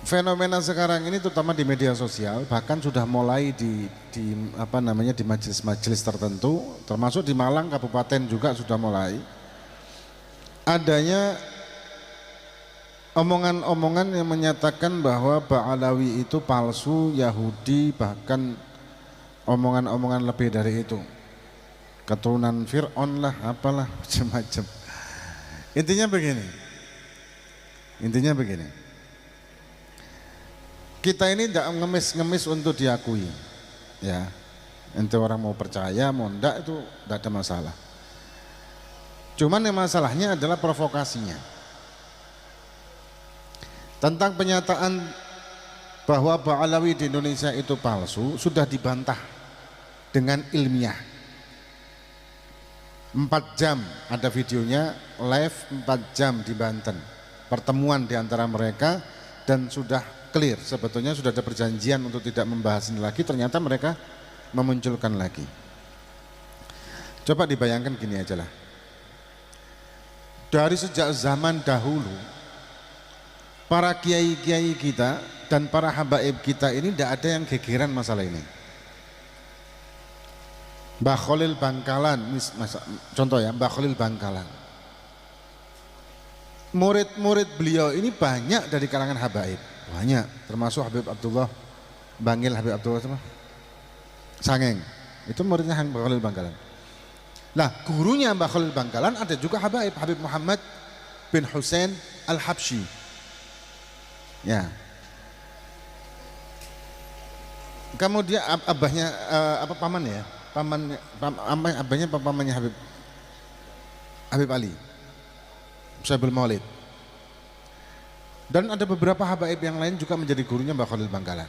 fenomena sekarang ini terutama di media sosial, bahkan sudah mulai di majelis-majelis tertentu, termasuk di Malang kabupaten juga sudah mulai adanya omongan-omongan yang menyatakan bahwa Ba'alawi itu palsu, Yahudi, bahkan omongan-omongan lebih dari itu, keturunan Fir'aun lah, apalah macam-macam. Intinya begini, kita ini tidak ngemis-ngemis untuk diakui, ya. Ente orang mau percaya, mau enggak, itu tidak ada masalah. Cuman yang masalahnya adalah provokasinya. Tentang penyataan bahwa Ba'alawi di Indonesia itu palsu sudah dibantah dengan ilmiah. 4 jam ada videonya, live 4 jam di Banten, pertemuan di antara mereka, dan sudah clear sebetulnya sudah ada perjanjian untuk tidak membahas ini lagi, ternyata mereka memunculkan lagi. Coba dibayangkan gini aja lah, dari sejak zaman dahulu para kiai-kiai kita dan para habaib kita ini tidak ada yang gegeran masalah ini. Mbah Khalil Bangkalan, contoh ya, Mbah Khalil Bangkalan, murid-murid beliau ini banyak dari kalangan habaib, banyak, termasuk Habib Abdullah Bangil, Habib Abdullah sama Sangeng, itu muridnya Mbah Khalil Bangkalan. Nah, gurunya Mbah Khalil Bangkalan ada juga habaib, Habib Muhammad bin Hussein Al-Habsyi, ya. Kemudian abahnya pamannya Habib Ali Syabul Maulid, dan ada beberapa habaib yang lain juga menjadi gurunya Mbah Khalil Bangkalan.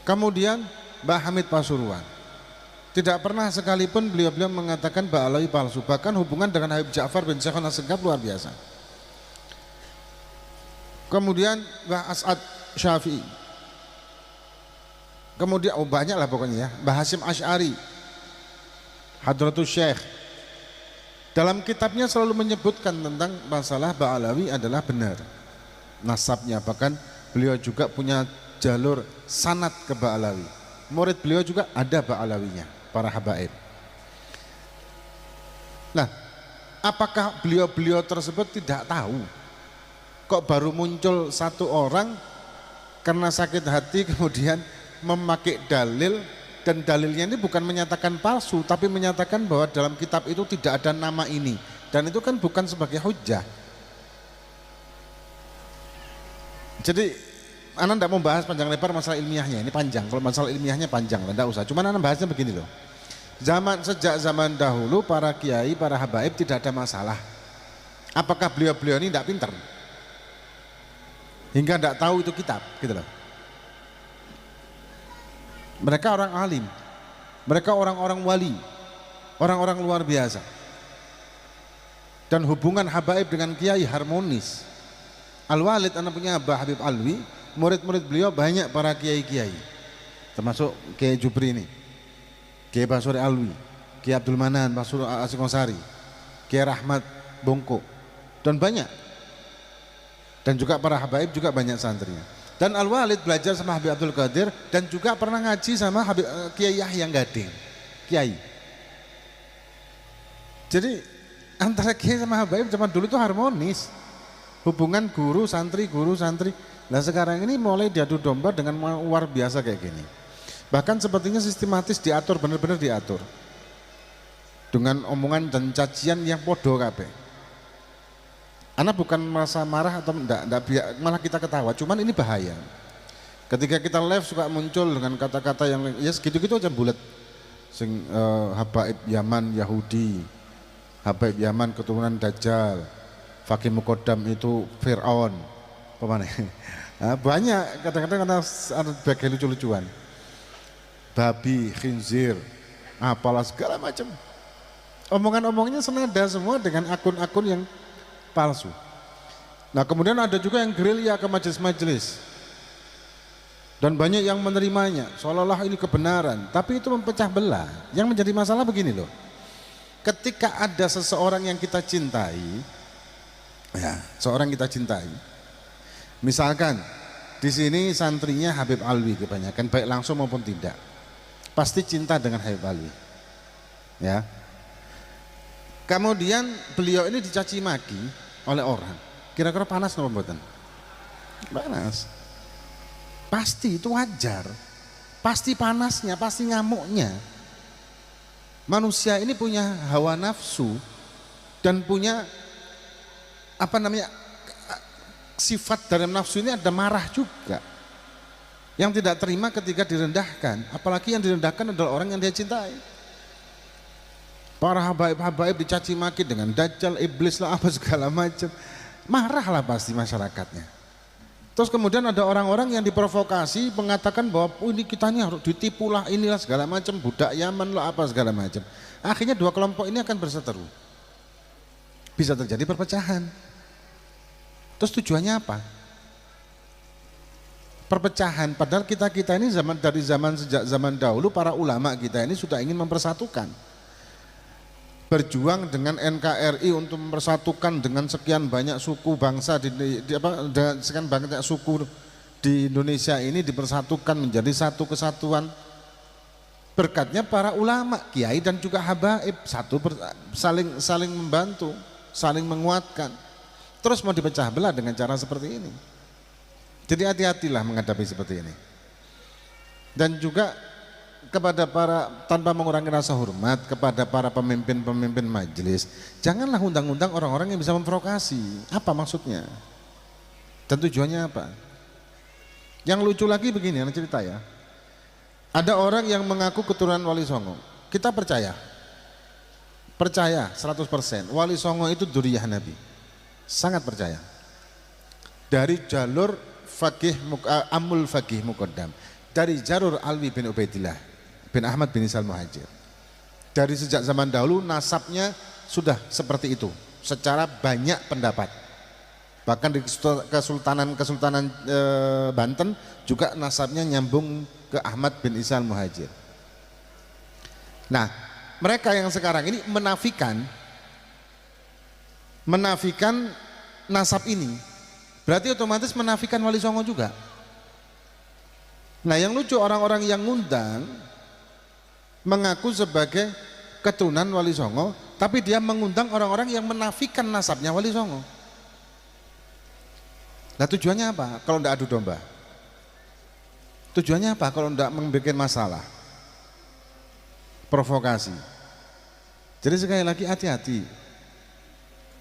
Kemudian Mbah Hamid Pasuruan, tidak pernah sekalipun beliau mengatakan Ba'alawi palsu, bahkan hubungan dengan Habib Ja'far bin Syekhon As-Segaf luar biasa. Kemudian Mbah As'ad Syafi'i, kemudian banyak lah pokoknya ya, Mbah Hasyim Asy'ari, Hadratus Syekh, dalam kitabnya selalu menyebutkan tentang masalah Ba'alawi adalah benar nasabnya, bahkan beliau juga punya jalur sanad ke Ba'alawi, murid beliau juga ada Ba'alawinya, para habaib. Nah, apakah beliau-beliau tersebut tidak tahu kok baru muncul satu orang karena sakit hati kemudian memakai dalil, dan dalilnya ini bukan menyatakan palsu tapi menyatakan bahwa dalam kitab itu tidak ada nama ini, dan itu kan bukan sebagai hujjah. Jadi Ana tidak mau bahas panjang lebar masalah ilmiahnya, ini panjang, kalau masalah ilmiahnya panjang, tidak usah. Cuman Ana bahasnya begini loh, sejak zaman dahulu para kiai, para habaib tidak ada masalah. Apakah beliau-beliau ini tidak pintar hingga tidak tahu itu kitab, gitu loh. Mereka orang alim, mereka orang-orang wali, orang-orang luar biasa, dan hubungan habaib dengan kiai harmonis. Al-Walid, anak punya Abah Habib Alwi, murid-murid beliau banyak para kiai-kiai, termasuk Kiai Jubri ini, Kiai Basuri Alwi, Kiai Abdul Manan, Basuri Asikosari, Kiai Rahmat Bongko, dan banyak. Dan juga para habaib juga banyak santrinya. Dan Al-Walid belajar sama Habib Abdul Qadir, dan juga pernah ngaji sama Kiai Yahya Gading, Kiai. Jadi antara Kiai sama habaib zaman dulu itu harmonis, hubungan guru santri. Nah sekarang ini mulai diadu domba dengan luar biasa kayak gini. Bahkan sepertinya sistematis diatur, benar-benar diatur dengan omongan dan cacian yang podo kabeh. Anak bukan merasa marah atau enggak, malah kita ketawa, cuman ini bahaya. Ketika kita live suka muncul dengan kata-kata yang ya segitu-gitu aja bulat. Habaib Yaman Yahudi, habaib Yaman keturunan Dajjal, Fakih Muqaddam itu Fir'aun, pemana? Nah, banyak kadang-kadang ada bagian lucu-lucuan, babi, khinzir, apalah segala macam. Omongan-omongnya senada semua dengan akun-akun yang palsu. Nah kemudian ada juga yang gerilya ke majelis-majelis, dan banyak yang menerimanya seolah-olah ini kebenaran, tapi itu memecah belah. Yang menjadi masalah begini loh, ketika ada seseorang yang kita cintai, ya seorang kita cintai, misalkan di sini santrinya Habib Alwi kebanyakan, baik langsung maupun tidak. Pasti cinta dengan Habib Alwi. Ya. Kemudian beliau ini dicaci maki oleh orang. Kira-kira panas napa mboten? Panas. Pasti itu wajar. Pasti panasnya, pasti ngamuknya. Manusia ini punya hawa nafsu dan punya sifat dalam nafsu ini ada marah juga. Yang tidak terima ketika direndahkan, apalagi yang direndahkan adalah orang yang dia cintai. Para habaib-habaib dicaci maki dengan dajjal, iblis lah apa segala macam. Marahlah pasti masyarakatnya. Terus kemudian ada orang-orang yang diprovokasi mengatakan bahwa ini kita ini harus ditipu lah, inilah segala macam, budak Yaman lah apa segala macam. Akhirnya dua kelompok ini akan berseteru. Bisa terjadi perpecahan. Terus tujuannya apa? Perpecahan, padahal kita ini sejak zaman dahulu para ulama kita ini sudah ingin mempersatukan. Berjuang dengan NKRI untuk mempersatukan dengan sekian banyak suku bangsa dengan sekian banyak suku di Indonesia ini dipersatukan menjadi satu kesatuan. Berkatnya para ulama, kiai dan juga habaib saling membantu, saling menguatkan. Terus mau dipecah belah dengan cara seperti ini. Jadi hati-hatilah menghadapi seperti ini. Dan juga kepada tanpa mengurangi rasa hormat kepada para pemimpin-pemimpin majelis, janganlah undang-undang orang-orang yang bisa memprovokasi. Apa maksudnya? Dan tujuannya apa? Yang lucu lagi begini, anak cerita ya. Ada orang yang mengaku keturunan Wali Songo. Kita percaya 100%. Wali Songo itu dzurriyyah Nabi. Sangat percaya. Dari jalur Amul Faqih Muqaddam, dari jalur Alwi bin Ubaidillah bin Ahmad bin Isal Muhajir. Dari sejak zaman dahulu nasabnya sudah seperti itu secara banyak pendapat. Bahkan di Kesultanan Banten juga nasabnya nyambung ke Ahmad bin Isal Muhajir. Nah, mereka yang sekarang ini menafikan nasab ini, berarti otomatis menafikan Wali Songo juga. Nah, yang lucu orang-orang yang ngundang mengaku sebagai keturunan Wali Songo, tapi dia mengundang orang-orang yang menafikan nasabnya Wali Songo. Nah, tujuannya apa? Kalau tidak adu domba. Tujuannya apa? Kalau tidak membuat masalah, provokasi. Jadi sekali lagi hati-hati.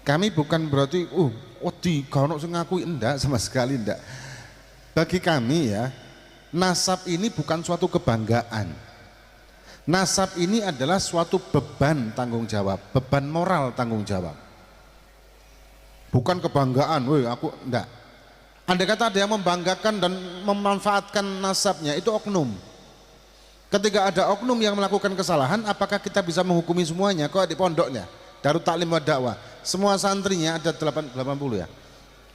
Kami bukan berarti kalau sing ngakui, enggak, sama sekali enggak. Bagi kami ya, nasab ini bukan suatu kebanggaan. Nasab ini adalah suatu beban tanggung jawab, beban moral tanggung jawab. Bukan kebanggaan, aku enggak. Andai kata ada yang membanggakan dan memanfaatkan nasabnya, itu oknum. Ketika ada oknum yang melakukan kesalahan, apakah kita bisa menghukumi semuanya? Kok di pondoknya, Darut Taklim wa Dakwah, semua santrinya ada 80 ya,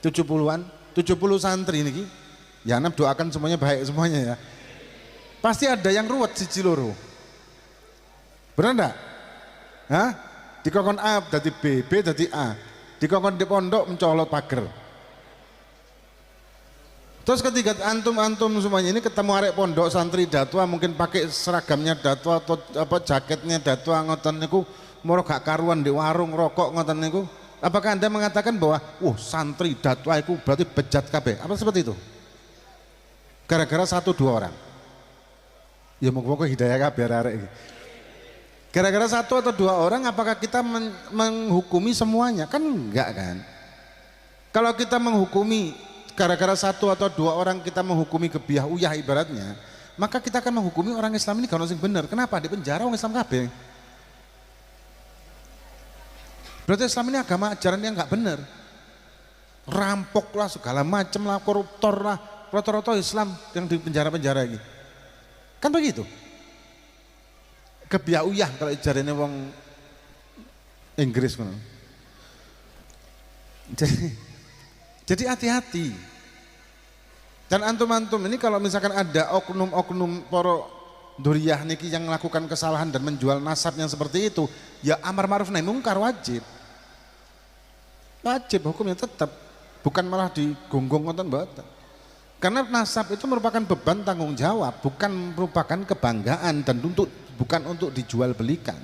70-an, 70 santri ini. Ya, Anam doakan semuanya baik semuanya ya. Pasti ada yang ruwet siji loro. Benar enggak? Hah? Dikongkon A dari B, B dari A. Dikongkon di pondok mencolot pager. Terus ketika antum semuanya ini ketemu arek pondok santri datwa, mungkin pakai seragamnya datwa atau jaketnya datwa ngoten niku, moro gak karuan di warung rokok ngoten niku. Apakah Anda mengatakan bahwa santri datwa itu berarti bejat kabeh? Apa seperti itu? Gara-gara 1-2 orang. Ya moga-moga hidayah kabeh arek iki. Gara-gara 1 atau 2 orang apakah kita menghukumi semuanya? Kan enggak kan? Kalau kita menghukumi gara-gara 1 atau 2 orang kita menghukumi gebiah uyah ibaratnya, maka kita akan menghukumi orang Islam ini kalau sing bener. Kenapa? Di penjara orang Islam kabeh. Berarti Islam ini agama ajaran yang nggak bener. Rampok lah segala macam lah, koruptor lah, rata-rata Islam yang di penjara-penjara ini. Kan begitu. Gebiah uyah kalau ajarannya wong Inggris kan. Jadi hati-hati. Dan antum-antum ini kalau misalkan ada oknum-oknum poro dzurriyyah niki yang melakukan kesalahan dan menjual nasab yang seperti itu, ya amar ma'ruf nahi mungkar wajib. Wajib hukumnya tetap, bukan malah digonggong ngoten mboten. Karena nasab itu merupakan beban tanggung jawab, bukan merupakan kebanggaan dan bukan untuk dijual belikan.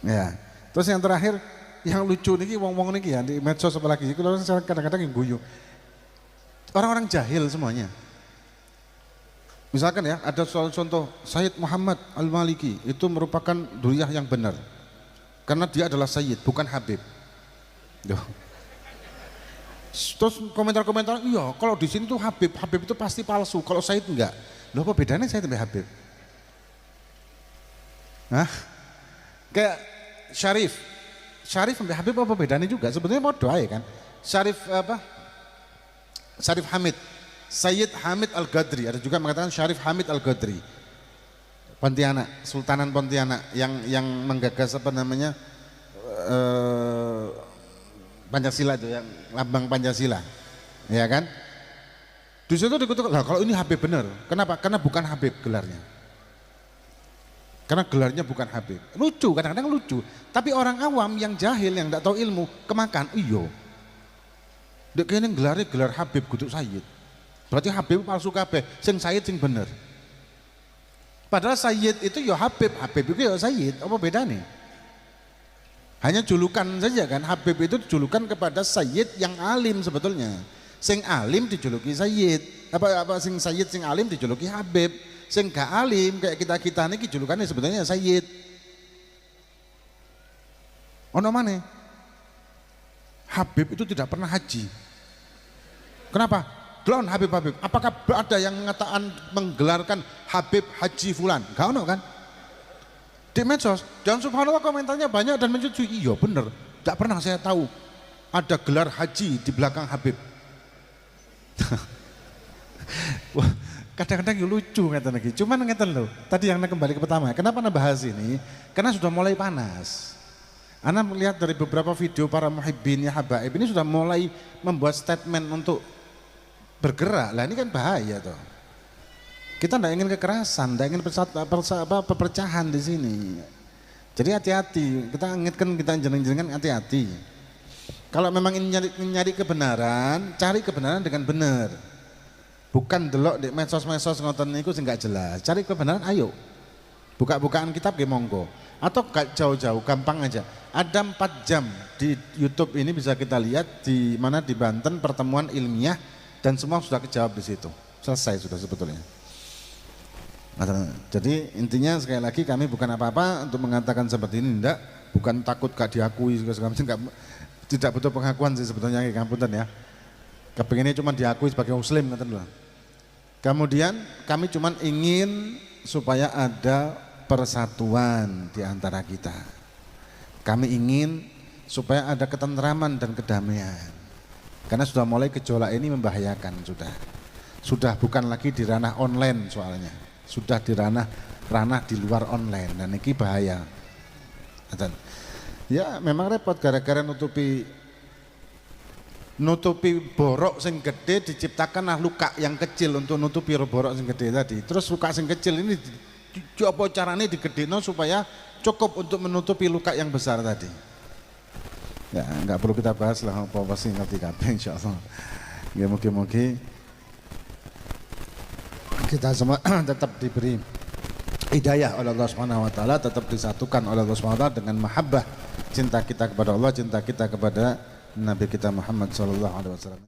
Ya. Terus yang terakhir, yang lucu nih wong-wong nih ya di medsos apalagi, kalau kadang-kadang yang guyu. Orang-orang jahil semuanya. Misalkan ya, ada contoh Sayyid Muhammad Al-Maliki itu merupakan duriyah yang benar. Karena dia adalah Sayyid, bukan Habib. Duh. Terus komentar-komentar, iya kalau di sini tuh Habib itu pasti palsu, kalau Sayyid enggak. Loh apa bedanya Sayyid sama Habib? Hah? Kayak Syarif sama Habib apa bedanya juga? Sebetulnya mau doa ya kan? Syarif Hamid, Sayyid Hamid Al-Ghadri, ada juga mengatakan Syarif Hamid Al-Ghadri, Pontianak, Sultanan Pontianak yang menggagas apa namanya Pancasila itu, yang lambang Pancasila, ya kan? Di situ dikutuk, lah kalau ini Habib benar, kenapa? Karena bukan Habib gelarnya, karena gelarnya bukan Habib. Lucu, kadang-kadang lucu. Tapi orang awam yang jahil, yang tidak tahu ilmu, kemakan, iyo. Dek kene gelarnya gelar Habib kudu Sayyid. Berarti Habib palsu kabeh, sing Sayyid sing bener. Padahal Sayyid itu ya Habib itu ya Sayyid, apa bedanya? Hanya julukan saja kan, Habib itu julukan kepada Sayyid yang alim sebetulnya. Sing alim dijuluki Sayyid, apa sing Sayyid sing alim dijuluki Habib. Sing gak alim kayak kita ini julukannya sebetulnya Sayyid. Ono maneh? Habib itu tidak pernah haji. Kenapa? Gelon Habib. Apakah ada yang mengatakan menggelarkan Habib Haji Fulan? Gak ono kan? Di medsos, dan subhanallah komentarnya banyak dan menyetujui. Iya bener, tidak pernah saya tahu ada gelar haji di belakang Habib. Wah, kadang-kadang lucu ngeten lagi. Cuman ngeten loh. Tadi yang kembali ke pertama, kenapa bahas ini? Karena sudah mulai panas. Anda melihat dari beberapa video para muhibbin ya habaib ini sudah mulai membuat statement untuk bergerak. Lah ini kan bahaya toh. Kita tidak ingin kekerasan, tidak ingin perpecahan di sini. Jadi hati-hati. Kita ingatkan, kita jeneng-jenengan hati-hati. Kalau memang ingin nyari kebenaran, cari kebenaran dengan benar. Bukan delok di medsos-medsos ngoten niku sing gak jelas. Cari kebenaran, ayo. Buka-bukaan kitab nggih monggo. Atau gak jauh-jauh, gampang aja. Ada 4 jam di YouTube ini bisa kita lihat di mana di Banten pertemuan ilmiah dan semua sudah kejawab di situ. Selesai sudah sebetulnya. Jadi intinya sekali lagi kami bukan apa-apa untuk mengatakan seperti ini, enggak, bukan takut gak diakui segala macam, tidak butuh pengakuan sih sebetulnya kayak Kampunten ya. Kepinginnya cuma diakui sebagai muslim kata dulu. Kemudian kami cuma ingin supaya ada persatuan di antara kita. Kami ingin supaya ada ketentraman dan kedamaian. Karena sudah mulai gejolak ini membahayakan sudah. Sudah bukan lagi di ranah online soalnya. Sudah di ranah di luar online dan ini bahaya. Ya memang repot gara-gara nutupi borok sing gede diciptakanlah luka yang kecil untuk nutupi borok sing gede tadi. Terus luka sing kecil ini apa caranya digedeno supaya cukup untuk menutupi luka yang besar tadi. Ya nggak perlu kita bahas lah, apa pasti ngerti kabeh insyaallah. Ya mungkin kita semua tetap diberi hidayah oleh Allah Subhanahu wa taala, tetap disatukan oleh Allah Subhanahu wa taala dengan mahabbah, cinta kita kepada Allah, cinta kita kepada Nabi kita Muhammad sallallahu alaihi wasallam.